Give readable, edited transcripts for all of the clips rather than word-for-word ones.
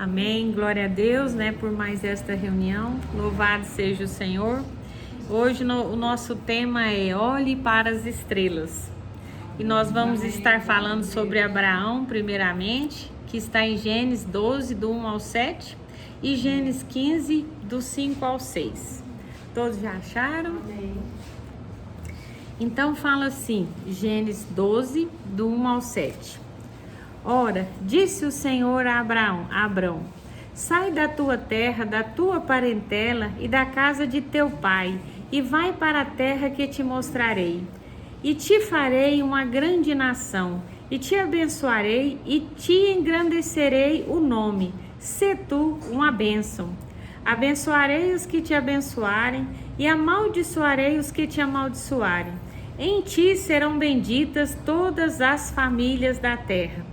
Amém, glória a Deus, por mais esta reunião. Louvado seja o Senhor. Hoje o nosso tema é Olhe para as estrelas. E nós vamos estar falando sobre Abraão, primeiramente, que está em Gênesis 12, do 1 ao 7, e Gênesis 15, do 5 ao 6. Todos já acharam? Amém. Então fala assim, Gênesis 12, do 1 ao 7. Ora, disse o Senhor a Abrão, sai da tua terra, da tua parentela e da casa de teu pai, e vai para a terra que te mostrarei. E te farei uma grande nação, e te abençoarei, e te engrandecerei o nome. Sê tu uma bênção. Abençoarei os que te abençoarem, e amaldiçoarei os que te amaldiçoarem. Em ti serão benditas todas as famílias da terra.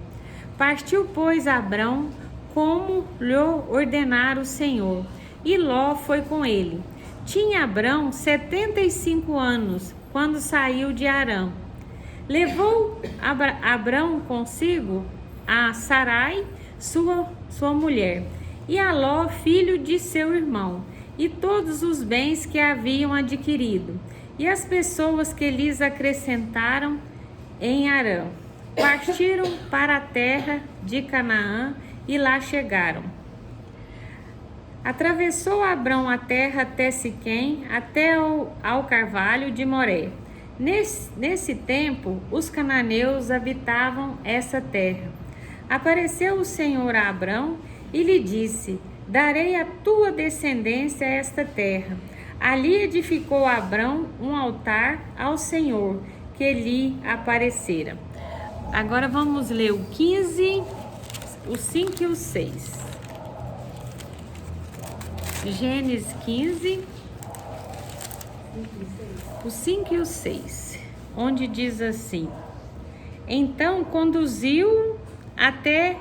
Partiu, pois, Abrão, como lhe ordenara o Senhor, e Ló foi com ele. Tinha Abrão 75 anos, quando saiu de Harã. Levou Abrão consigo a Sarai, sua mulher, e a Ló, filho de seu irmão, e todos os bens que haviam adquirido, e as pessoas que lhes acrescentaram em Harã. Partiram para a terra de Canaã e lá chegaram. Atravessou Abrão a terra até Siquém, até ao carvalho de Moré. Nesse tempo, os cananeus habitavam essa terra. Apareceu o Senhor a Abrão e lhe disse: darei à tua descendência esta terra. Ali edificou Abrão um altar ao Senhor, que lhe aparecera. Agora vamos ler o 15, o 5 e o 6. Gênesis 15, o 5 e o 6, onde diz assim: então conduziu até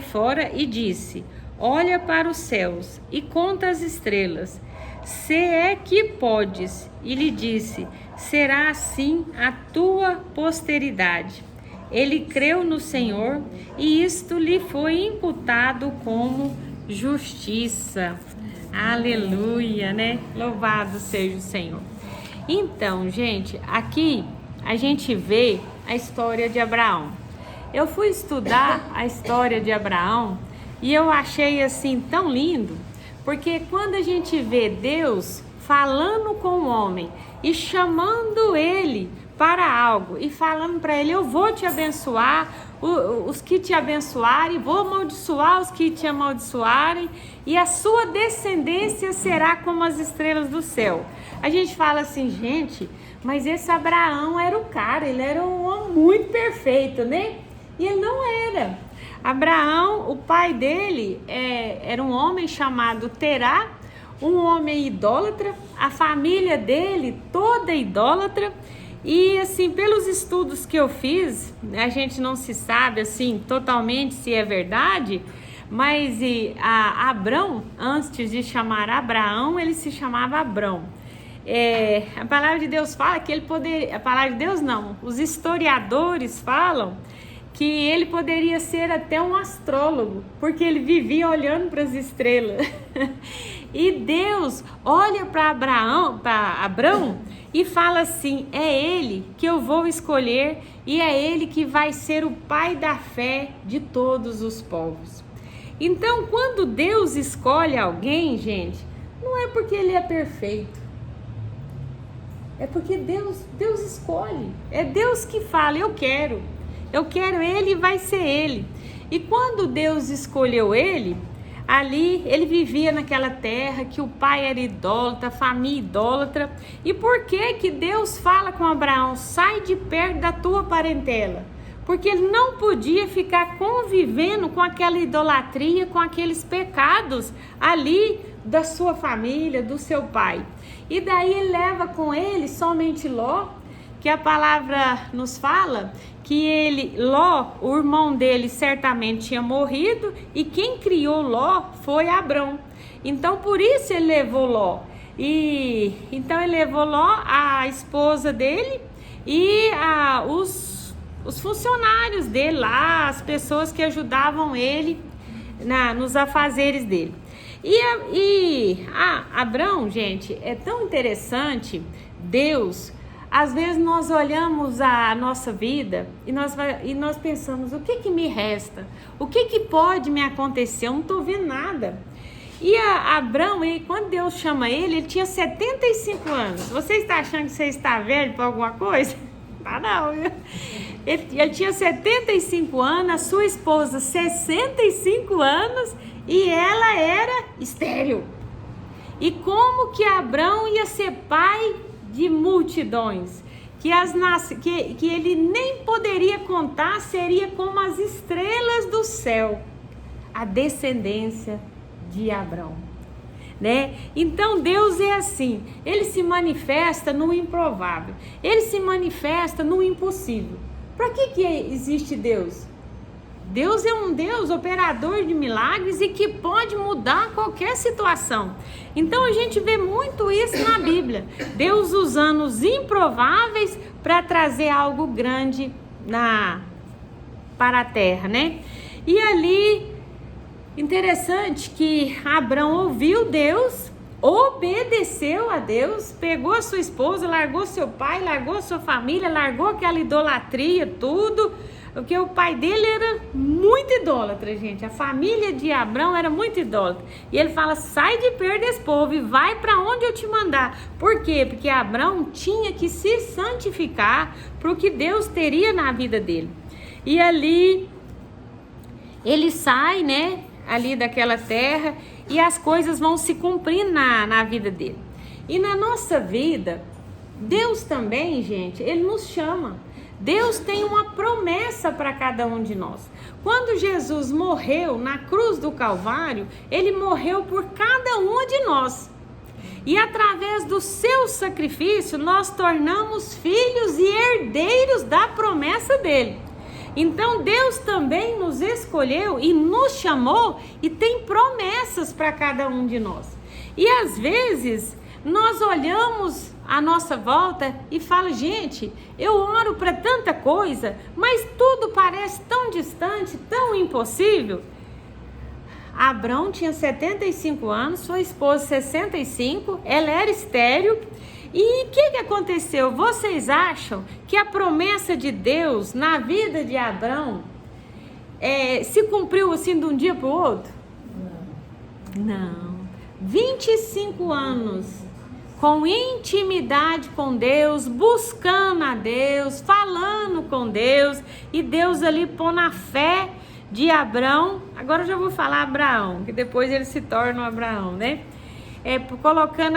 fora e disse: olha para os céus e conta as estrelas, se é que podes. E lhe disse: será assim a tua posteridade. Ele creu no Senhor e isto lhe foi imputado como justiça. Aleluia, Louvado seja o Senhor. Então, gente, aqui a gente vê a história de Abraão. Eu fui estudar a história de Abraão e eu achei assim tão lindo, porque quando a gente vê Deus falando com o homem e chamando ele para algo e falando para ele: eu vou te abençoar, os que te abençoarem, vou amaldiçoar os que te amaldiçoarem, e a sua descendência será como as estrelas do céu. A gente fala assim, gente, mas esse Abraão era o cara, ele era um homem muito perfeito, E ele não era. Abraão, o pai dele era um homem chamado Terá, um homem idólatra, a família dele toda idólatra. E assim, pelos estudos que eu fiz, a gente não se sabe assim totalmente se é verdade, mas Abrão, antes de chamar Abraão, ele se chamava Abrão. A palavra de Deus fala que ele poderia, a palavra de Deus não, os historiadores falam que ele poderia ser até um astrólogo, porque ele vivia olhando para as estrelas. E Deus olha para Abrão e fala assim: é ele que eu vou escolher e é ele que vai ser o pai da fé de todos os povos. Então, quando Deus escolhe alguém, gente, não é porque ele é perfeito, é porque Deus escolhe, é Deus que fala: eu quero ele e vai ser ele. E quando Deus escolheu ele, ali ele vivia naquela terra que o pai era idólatra, a família idólatra. E por que Deus fala com Abraão: sai de perto da tua parentela? Porque ele não podia ficar convivendo com aquela idolatria, com aqueles pecados ali da sua família, do seu pai. E daí ele leva com ele somente Ló, que a palavra nos fala que Ló, o irmão dele, certamente tinha morrido, e quem criou Ló foi Abrão. Então, por isso ele levou Ló. Então ele levou Ló, a esposa dele e os funcionários dele lá, as pessoas que ajudavam ele nos afazeres dele. Abrão, gente, é tão interessante. Deus, às vezes nós olhamos a nossa vida e nós pensamos, o que me resta? O que pode me acontecer? Eu não estou vendo nada. E Abrão, quando Deus chama ele tinha 75 anos. Você está achando que você está velho para alguma coisa? Ah, não, viu? Ele tinha 75 anos, a sua esposa 65 anos e ela era estéril. E como que Abrão ia ser pai de multidões? Que ele nem poderia contar, seria como as estrelas do céu, a descendência de Abrão, né? Então Deus é assim, ele se manifesta no improvável, ele se manifesta no impossível. Para que existe Deus? Deus é um Deus operador de milagres e que pode mudar qualquer situação. Então a gente vê muito isso na Bíblia, Deus usando os improváveis para trazer algo grande para a terra, né? E ali, interessante que Abrão ouviu Deus, obedeceu a Deus, pegou a sua esposa, largou seu pai, largou sua família, largou aquela idolatria, tudo, porque o pai dele era muito idólatra, gente. A família de Abrão era muito idólatra. E ele fala, sai de perto desse povo e vai para onde eu te mandar. Por quê? Porque Abrão tinha que se santificar para o que Deus teria na vida dele. E ali, ele sai, né? Ali daquela terra, e as coisas vão se cumprir na vida dele. E na nossa vida, Deus também, gente, ele nos chama. Deus tem uma promessa para cada um de nós. Quando Jesus morreu na cruz do Calvário, ele morreu por cada um de nós. E através do seu sacrifício, nós tornamos filhos e herdeiros da promessa dele. Então Deus também nos escolheu e nos chamou e tem promessas para cada um de nós. E às vezes nós olhamos à nossa volta e falamos, gente, eu oro para tanta coisa, mas tudo parece tão distante, tão impossível. Abrão tinha 75 anos, sua esposa 65, ela era estéril. E o que aconteceu? Vocês acham que a promessa de Deus na vida de Abrão se cumpriu assim de um dia para o outro? Não. 25 anos com intimidade com Deus, buscando a Deus, falando com Deus, e Deus ali pôr na fé de Abrão. Agora eu já vou falar Abraão, que depois ele se torna um Abraão, né? Colocando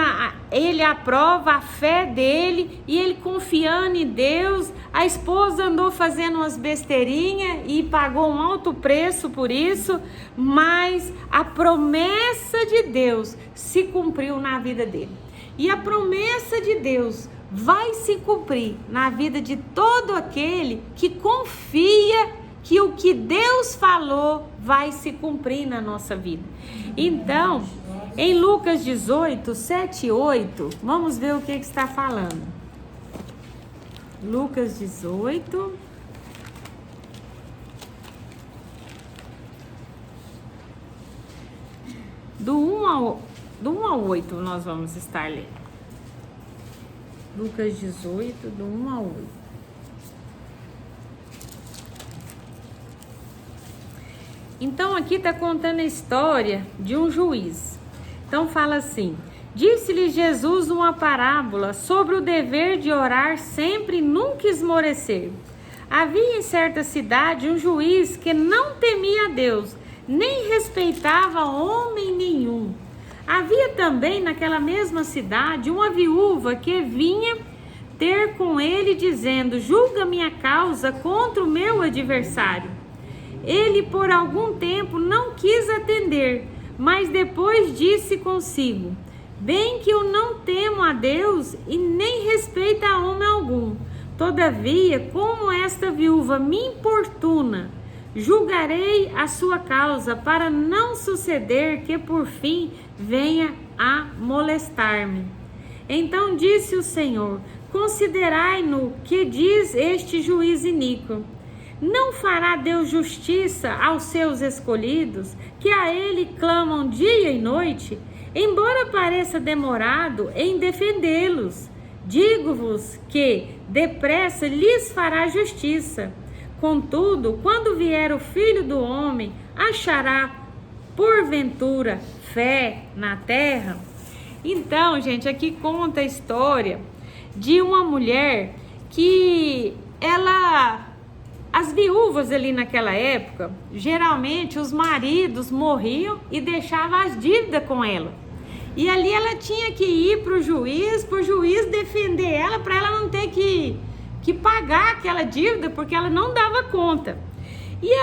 ele à prova, a fé dele, e ele confiando em Deus. A esposa andou fazendo umas besteirinhas e pagou um alto preço por isso, mas a promessa de Deus se cumpriu na vida dele. E a promessa de Deus vai se cumprir na vida de todo aquele que confia que o que Deus falou vai se cumprir na nossa vida. Então, em Lucas 18, 7 e 8, vamos ver o que está falando. Lucas 18, do 1 ao 8 nós vamos estar lendo. Lucas 18, do 1 ao 8. Então aqui está contando a história de um juiz. Então fala assim: disse-lhe Jesus uma parábola sobre o dever de orar sempre e nunca esmorecer. Havia em certa cidade um juiz que não temia a Deus, nem respeitava homem nenhum. Havia também naquela mesma cidade uma viúva que vinha ter com ele dizendo: julga minha causa contra o meu adversário. Ele por algum tempo não quis atender, mas depois disse consigo: bem que eu não temo a Deus e nem respeito a homem algum. Todavia, como esta viúva me importuna, julgarei a sua causa, para não suceder que por fim venha a molestar-me. Então disse o Senhor: considerai-no que diz este juiz iníquo. Não fará Deus justiça aos seus escolhidos, que a Ele clamam dia e noite? Embora pareça demorado em defendê-los, digo-vos que depressa lhes fará justiça. Contudo, quando vier o Filho do Homem, achará porventura fé na terra? Então, gente, aqui conta a história de uma mulher que as viúvas ali naquela época, geralmente os maridos morriam e deixavam as dívidas com ela. E ali ela tinha que ir para o juiz defender ela, para ela não ter que pagar aquela dívida, porque ela não dava conta. E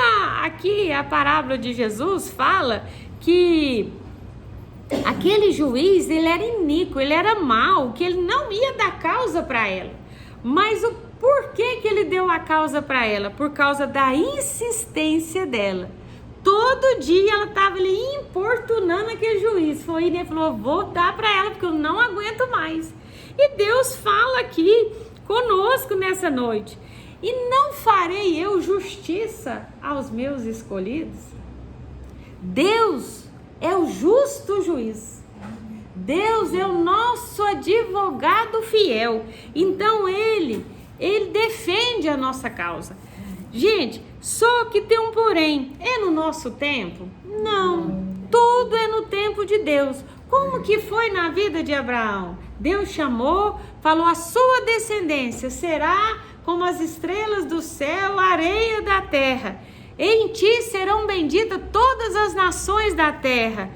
aqui a parábola de Jesus fala que aquele juiz, ele era iníquo, ele era mau, que ele não ia dar causa para ela. Mas por que ele deu a causa para ela? Por causa da insistência dela. Todo dia ela estava ali importunando aquele juiz. Foi e ele falou: vou dar para ela porque eu não aguento mais. E Deus fala aqui conosco nessa noite: e não farei eu justiça aos meus escolhidos? Deus é o justo juiz. Deus é o nosso advogado fiel. Então ele defende a nossa causa. Gente, só que tem um porém. É no nosso tempo? Não. Tudo é no tempo de Deus. Como que foi na vida de Abraão? Deus chamou, falou: a sua descendência será como as estrelas do céu, a areia da terra. Em ti serão benditas todas as nações da terra.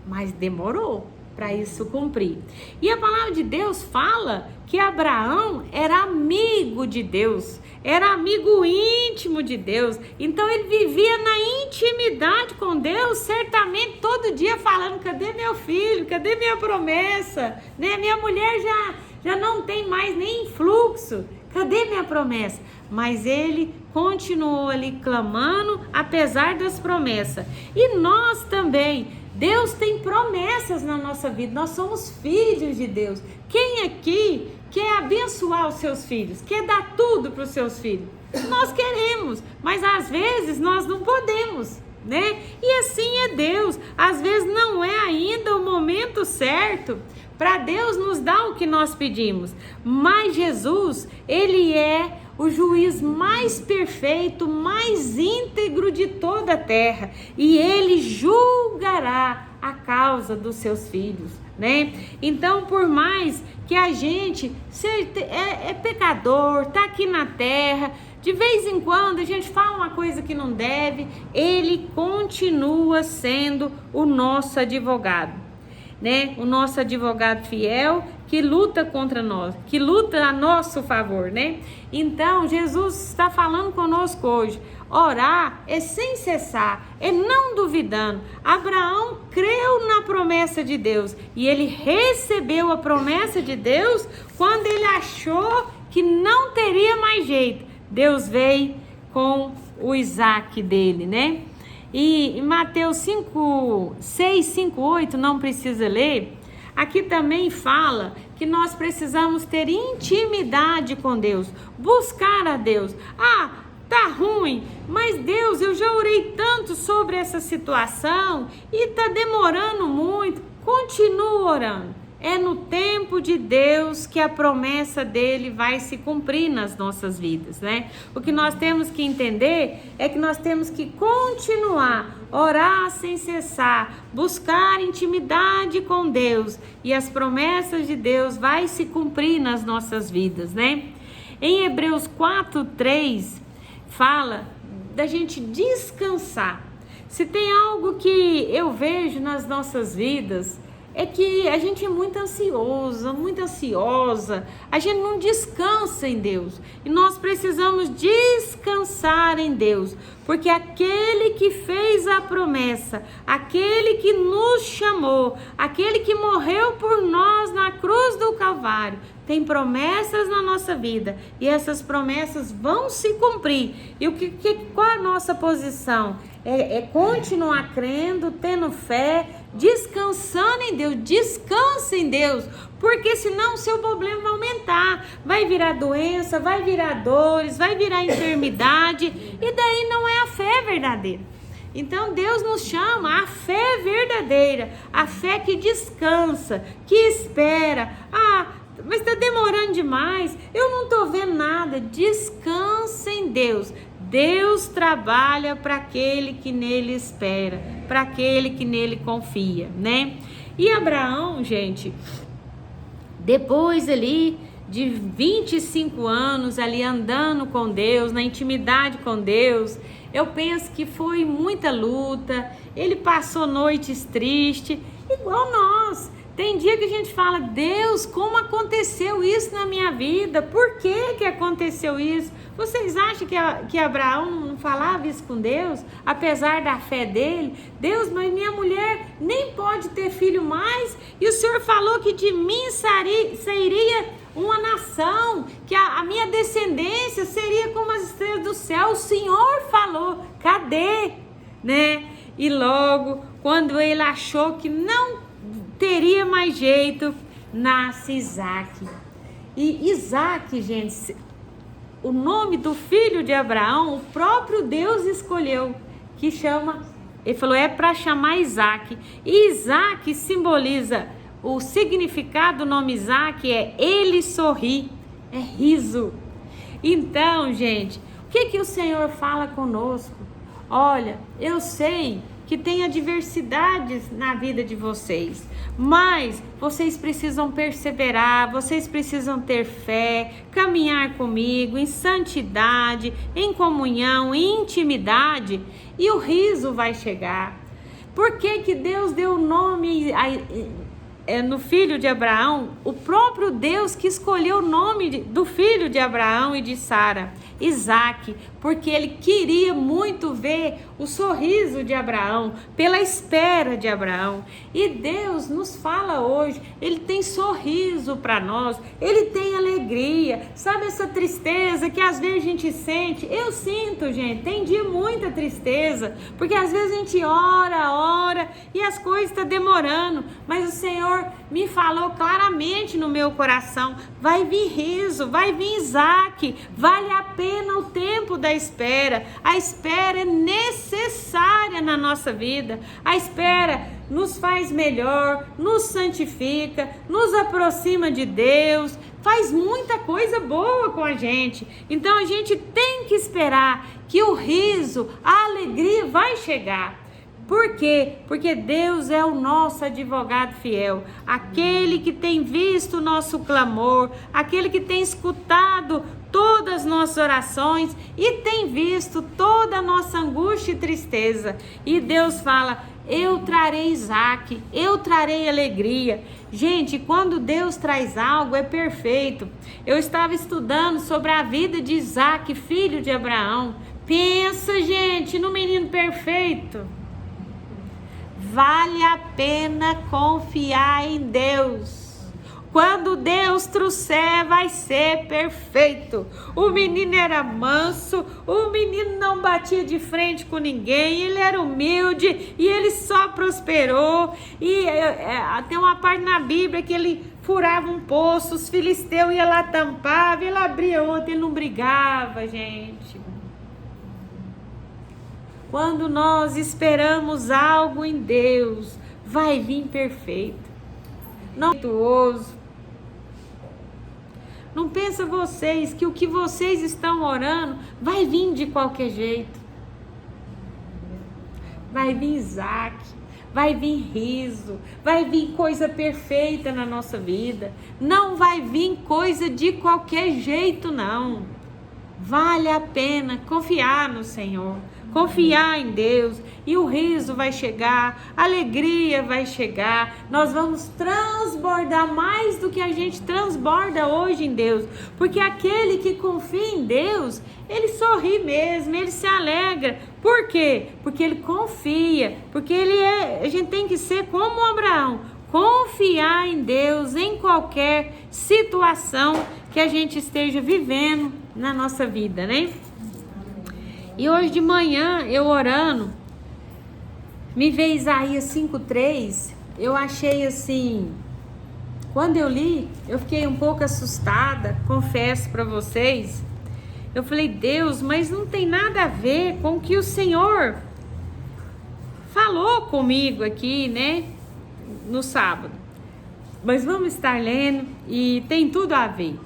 Mas demorou para isso cumprir. E a palavra de Deus fala que Abraão era amigo de Deus, era amigo íntimo de Deus. Então ele vivia na intimidade com Deus, certamente todo dia falando: cadê meu filho? Cadê minha promessa? Né? Minha mulher já não tem mais nem fluxo. Cadê minha promessa? Mas ele continuou ali clamando, apesar das promessas. E nós também, Deus tem promessas na nossa vida. Nós somos filhos de Deus. Quem aqui quer abençoar os seus filhos? Quer dar tudo para os seus filhos? Nós queremos, mas às vezes nós não podemos, né? E assim é Deus. Às vezes não é ainda o momento certo para Deus nos dar o que nós pedimos. Mas Jesus, ele é o juiz mais perfeito, mais íntegro de toda a terra, e ele julgará a causa dos seus filhos, né? Então, por mais que a gente é pecador, tá aqui na terra, de vez em quando a gente fala uma coisa que não deve, ele continua sendo o nosso advogado, né? O nosso advogado fiel, que luta contra nós, que luta a nosso favor, né? Então, Jesus está falando conosco hoje. Orar é sem cessar, é não duvidando. Abraão creu na promessa de Deus e ele recebeu a promessa de Deus quando ele achou que não teria mais jeito. Deus veio com o Isaac dele, né? E em Mateus 6, 5, 8, não precisa ler. Aqui também fala que nós precisamos ter intimidade com Deus, buscar a Deus. Tá ruim, mas Deus, eu já orei tanto sobre essa situação e tá demorando muito. Continua orando. É no tempo de Deus que a promessa dele vai se cumprir nas nossas vidas, né? O que nós temos que entender é que nós temos que continuar, orar sem cessar, buscar intimidade com Deus, e as promessas de Deus vai se cumprir nas nossas vidas, né? Em Hebreus 4:3 fala da gente descansar. Se tem algo que eu vejo nas nossas vidas, é que a gente é muito ansiosa, a gente não descansa em Deus. E nós precisamos descansar em Deus, porque aquele que fez a promessa, aquele que nos chamou, aquele que morreu por nós na cruz do Calvário, tem promessas na nossa vida, e essas promessas vão se cumprir. E qual é a nossa posição? é continuar crendo, tendo fé, descansando em Deus. Descansa em Deus, porque senão o seu problema vai aumentar, vai virar doença, vai virar dores, vai virar enfermidade, e daí não é a fé verdadeira. Então Deus nos chama a fé verdadeira, a fé que descansa, que espera. Mas está demorando demais, eu não estou vendo nada. Descansa em Deus. Deus trabalha para aquele que nele espera, para aquele que nele confia, né? E Abraão, gente, depois ali de 25 anos ali andando com Deus, na intimidade com Deus, eu penso que foi muita luta. Ele passou noites tristes, igual nós. Tem dia que a gente fala: Deus, como aconteceu isso na minha vida? Por que aconteceu isso? Vocês acham que Abraão não falava isso com Deus, apesar da fé dele? Deus, mas minha mulher nem pode ter filho mais, e o Senhor falou que de mim sairia uma nação, que a minha descendência seria como as estrelas do céu. O Senhor falou, cadê? Né? E logo, quando ele achou que não teria mais jeito, nasce Isaac. E Isaac, gente, o nome do filho de Abraão, o próprio Deus escolheu, que chama, ele falou, é para chamar Isaac. E Isaac simboliza, o significado do nome Isaac é ele sorri, é riso. Então, gente, o que o Senhor fala conosco? Olha, eu sei que tem adversidades na vida de vocês, mas vocês precisam perseverar, vocês precisam ter fé, caminhar comigo em santidade, em comunhão, em intimidade, e o riso vai chegar. Por que Deus deu o nome no filho de Abraão? O próprio Deus que escolheu o nome do filho de Abraão e de Sara, Isaac, porque ele queria muito ver o sorriso de Abraão, pela espera de Abraão. E Deus nos fala hoje, ele tem sorriso para nós, ele tem alegria. Sabe essa tristeza que às vezes a gente sente? Eu sinto, gente, tem dia muita tristeza, porque às vezes a gente ora e as coisas estão demorando, mas o Senhor me falou claramente no meu coração: vai vir riso, vai vir Isaac, vale a pena o tempo da espera. A espera é necessária na nossa vida. A espera nos faz melhor, nos santifica, nos aproxima de Deus, faz muita coisa boa com a gente. Então a gente tem que esperar que o riso, a alegria vai chegar. Por quê? Porque Deus é o nosso advogado fiel, aquele que tem visto o nosso clamor, aquele que tem escutado todas as nossas orações e tem visto toda a nossa angústia e tristeza. E Deus fala: eu trarei Isaac, eu trarei alegria. Gente, quando Deus traz algo, é perfeito. Eu estava estudando sobre a vida de Isaac, filho de Abraão. Pensa, gente, no menino perfeito. Vale a pena confiar em Deus. Quando Deus trouxer, vai ser perfeito. O menino era manso, o menino não batia de frente com ninguém, ele era humilde e ele só prosperou. E tem uma parte na Bíblia que ele furava um poço, os filisteus iam lá, tampavam, ele abria outro, ele não brigava, gente. Quando nós esperamos algo em Deus, vai vir perfeito. Não virtuoso. Não pensa vocês que o que vocês estão orando vai vir de qualquer jeito. Vai vir Isaac, vai vir riso, vai vir coisa perfeita na nossa vida. Não vai vir coisa de qualquer jeito, não. Vale a pena confiar no Senhor. Confiar em Deus, e o riso vai chegar, a alegria vai chegar, nós vamos transbordar mais do que a gente transborda hoje em Deus, porque aquele que confia em Deus, ele sorri mesmo, ele se alegra. Por quê? Porque ele confia, porque a gente tem que ser como Abraão, confiar em Deus em qualquer situação que a gente esteja vivendo na nossa vida, né? E hoje de manhã, eu orando, me veio Isaías 5:3, eu achei assim, quando eu li, eu fiquei um pouco assustada, confesso para vocês. Eu falei, Deus, mas não tem nada a ver com o que o Senhor falou comigo aqui, né, no sábado. Mas vamos estar lendo e tem tudo a ver.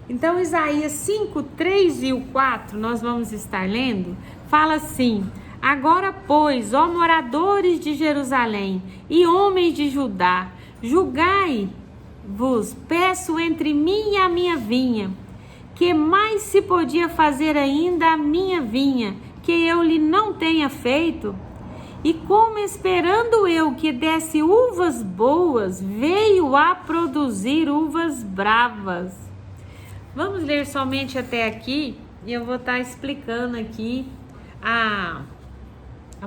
Então, Isaías 5:3 e o 4, nós vamos estar lendo, fala assim: agora, pois, ó moradores de Jerusalém e homens de Judá, julgai-vos, peço entre mim e a minha vinha, que mais se podia fazer ainda a minha vinha, que eu lhe não tenha feito? E como esperando eu que desse uvas boas, veio a produzir uvas bravas. Vamos ler somente até aqui e eu vou estar explicando aqui a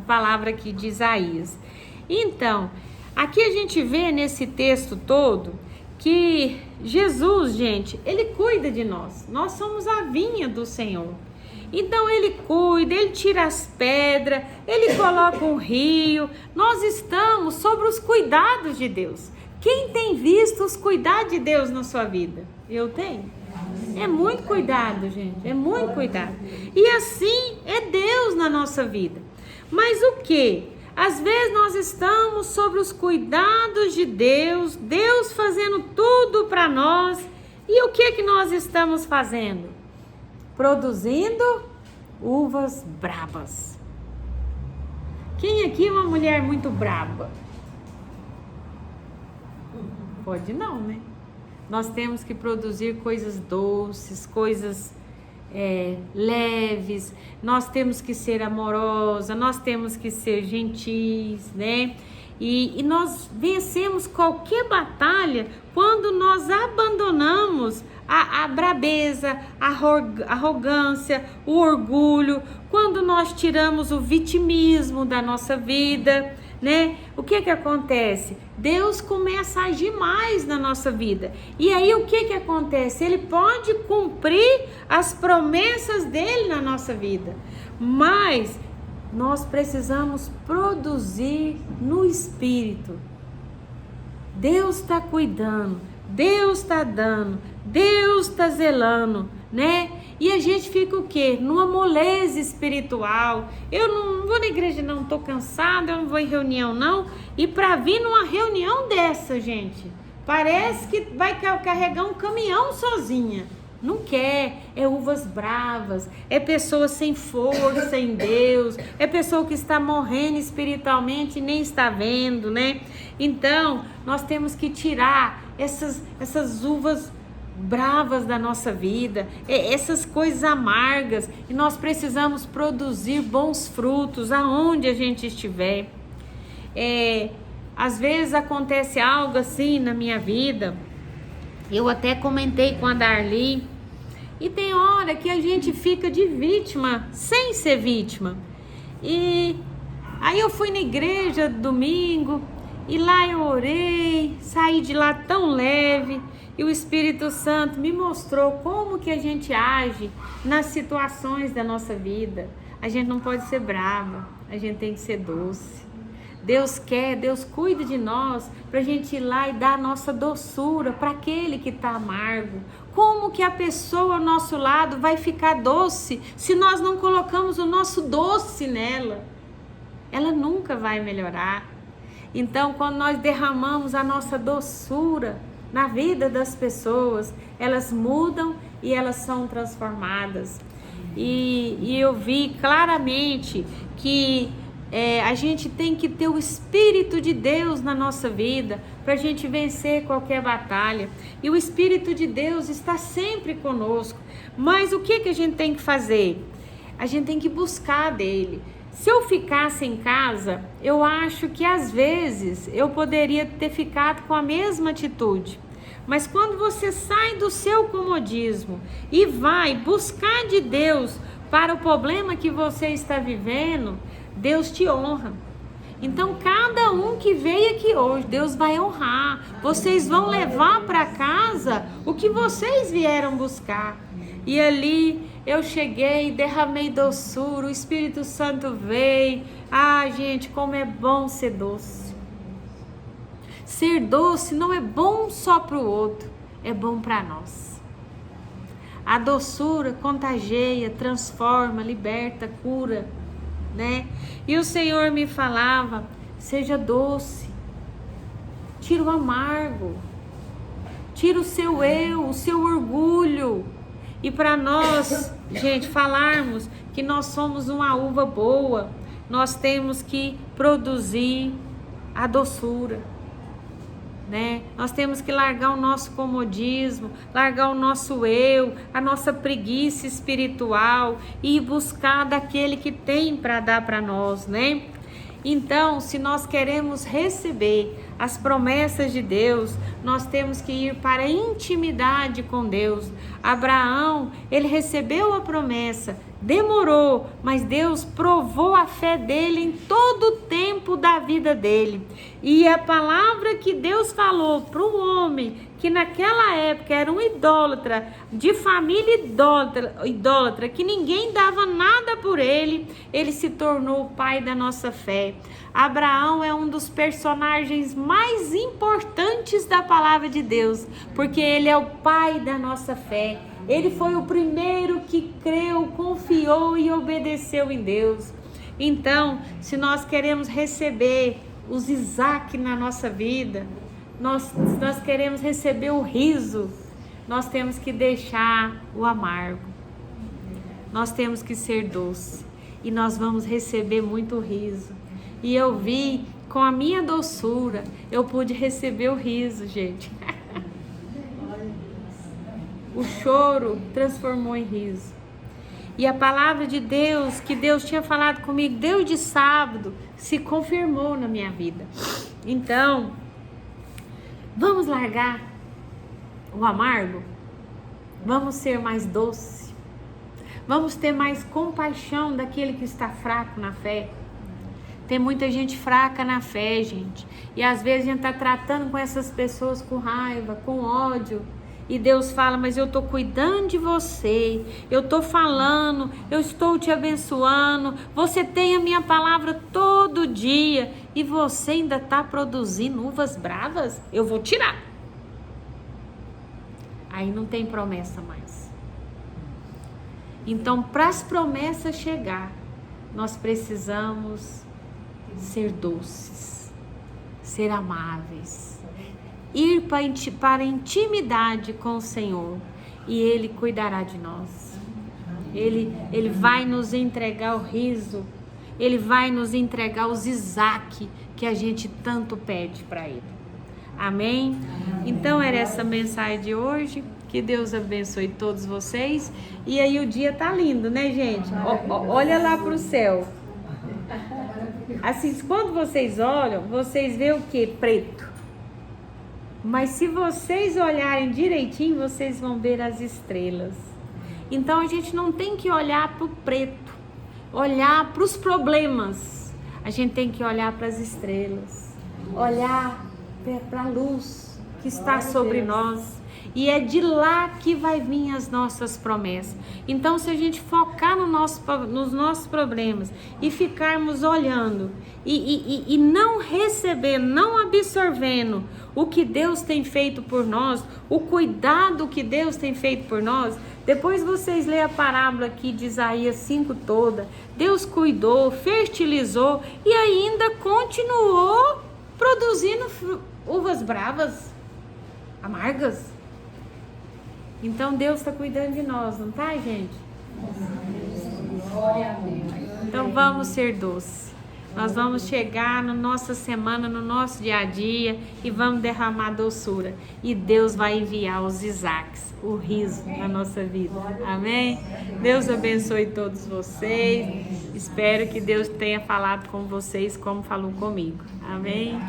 palavra aqui de Isaías. Então, aqui a gente vê nesse texto todo que Jesus, gente, ele cuida de nós. Nós somos a vinha do Senhor. Então ele cuida, ele tira as pedras, ele coloca um rio. Nós estamos sobre os cuidados de Deus. Quem tem visto os cuidados de Deus na sua vida? Eu tenho. É muito cuidado, gente, é muito cuidado. E assim é Deus na nossa vida. Mas o que? Às vezes nós estamos sobre os cuidados de Deus, Deus fazendo tudo para nós. E o que nós estamos fazendo? Produzindo uvas brabas. Quem aqui é uma mulher muito braba? Pode não, né? Nós temos que produzir coisas doces, coisas leves. Nós temos que ser amorosa, nós temos que ser gentis, né? E nós vencemos qualquer batalha quando nós abandonamos a brabeza, a arrogância, o orgulho, quando nós tiramos o vitimismo da nossa vida, né? O que acontece? Deus começa a agir mais na nossa vida. E aí o que acontece? Ele pode cumprir as promessas dele na nossa vida. Mas nós precisamos produzir no Espírito. Deus está cuidando, Deus está dando, Deus está zelando, né? E a gente fica o quê? Numa moleza espiritual. Eu não vou na igreja não, tô cansada, eu não vou em reunião não. E para vir numa reunião dessa, gente, parece que vai carregar um caminhão sozinha. Não quer, é uvas bravas, é pessoa sem força em Deus, é pessoa que está morrendo espiritualmente e nem está vendo, né? Então, nós temos que tirar essas uvas bravas da nossa vida, essas coisas amargas, e nós precisamos produzir bons frutos aonde a gente estiver. Às vezes acontece algo assim na minha vida, eu até comentei com a Darli, e tem hora que a gente fica de vítima sem ser vítima. E aí eu fui na igreja domingo, e lá eu orei, saí de lá tão leve, e o Espírito Santo me mostrou como que a gente age nas situações da nossa vida. A gente não pode ser brava, a gente tem que ser doce. Deus quer, Deus cuida de nós para a gente ir lá e dar a nossa doçura para aquele que está amargo. Como que a pessoa ao nosso lado vai ficar doce se nós não colocamos o nosso doce nela? Ela nunca vai melhorar. Então, quando nós derramamos a nossa doçura na vida das pessoas, elas mudam e elas são transformadas. E eu vi claramente que a gente tem que ter o Espírito de Deus na nossa vida para a gente vencer qualquer batalha. E o Espírito de Deus está sempre conosco. Mas o que a gente tem que fazer? A gente tem que buscar dele. Se eu ficasse em casa, eu acho que às vezes eu poderia ter ficado com a mesma atitude. Mas quando você sai do seu comodismo e vai buscar de Deus para o problema que você está vivendo, Deus te honra. Então, cada um que veio aqui hoje, Deus vai honrar. Vocês vão levar para casa o que vocês vieram buscar. E ali eu cheguei, derramei doçura, o Espírito Santo veio. Ah, gente, como é bom ser doce. Ser doce não é bom só para o outro, é bom para nós. A doçura contagia, transforma, liberta, cura, né? E o Senhor me falava, seja doce, tira o amargo, tira o seu eu, o seu orgulho. E para nós, gente, falarmos que nós somos uma uva boa, nós temos que produzir a doçura, né? Nós temos que largar o nosso comodismo, largar o nosso eu, a nossa preguiça espiritual e buscar daquele que tem para dar para nós, né? Então, se nós queremos receber as promessas de Deus, nós temos que ir para a intimidade com Deus. Abraão, ele recebeu a promessa, demorou, mas Deus provou a fé dele em todo o tempo da vida dele. E a palavra que Deus falou para o homem, que naquela época era um idólatra, de família idólatra, que ninguém dava nada por ele, ele se tornou o pai da nossa fé. Abraão é um dos personagens mais importantes da palavra de Deus, porque ele é o pai da nossa fé. Ele foi o primeiro que creu, confiou e obedeceu em Deus. Então, se nós queremos receber os Isaac na nossa vida, nós queremos receber o riso, nós temos que deixar o amargo. Nós temos que ser doce e nós vamos receber muito riso. E eu vi, com a minha doçura, eu pude receber o riso, gente. O choro transformou em riso. E a palavra de Deus, que Deus tinha falado comigo, Deus de sábado, se confirmou na minha vida. Então, vamos largar o amargo? Vamos ser mais doce? Vamos ter mais compaixão daquele que está fraco na fé? Tem muita gente fraca na fé, gente. E às vezes a gente está tratando com essas pessoas com raiva, com ódio. E Deus fala, mas eu estou cuidando de você, eu estou falando, eu estou te abençoando, você tem a minha palavra todo dia e você ainda está produzindo uvas bravas? Eu vou tirar. Aí não tem promessa mais. Então, para as promessas chegar, nós precisamos ser doces, ser amáveis, ir para a intimidade com o Senhor e Ele cuidará de nós. Ele vai nos entregar o riso, Ele vai nos entregar os Isaac que a gente tanto pede para Ele. Amém? Então era essa mensagem de hoje. Que Deus abençoe todos vocês. E aí o dia tá lindo, né, gente? Olha lá pro céu. Assim, quando vocês olham, vocês veem o que? Preto. Mas se vocês olharem direitinho, vocês vão ver as estrelas. Então a gente não tem que olhar para o preto, olhar para os problemas. A gente tem que olhar para as estrelas, olhar para a luz que está sobre nós. E é de lá que vai vir as nossas promessas. Então, se a gente focar nos nossos problemas e ficarmos olhando e não recebendo, não absorvendo o que Deus tem feito por nós, o cuidado que Deus tem feito por nós, depois vocês lêem a parábola aqui de Isaías 5 toda. Deus cuidou, fertilizou e ainda continuou produzindo uvas bravas, amargas. Então Deus está cuidando de nós, não tá, gente? Então vamos ser doces. Nós vamos chegar na nossa semana, no nosso dia a dia e vamos derramar doçura. E Deus vai enviar os Isaacs, o riso na nossa vida. Amém? Deus abençoe todos vocês. Espero que Deus tenha falado com vocês como falou comigo. Amém?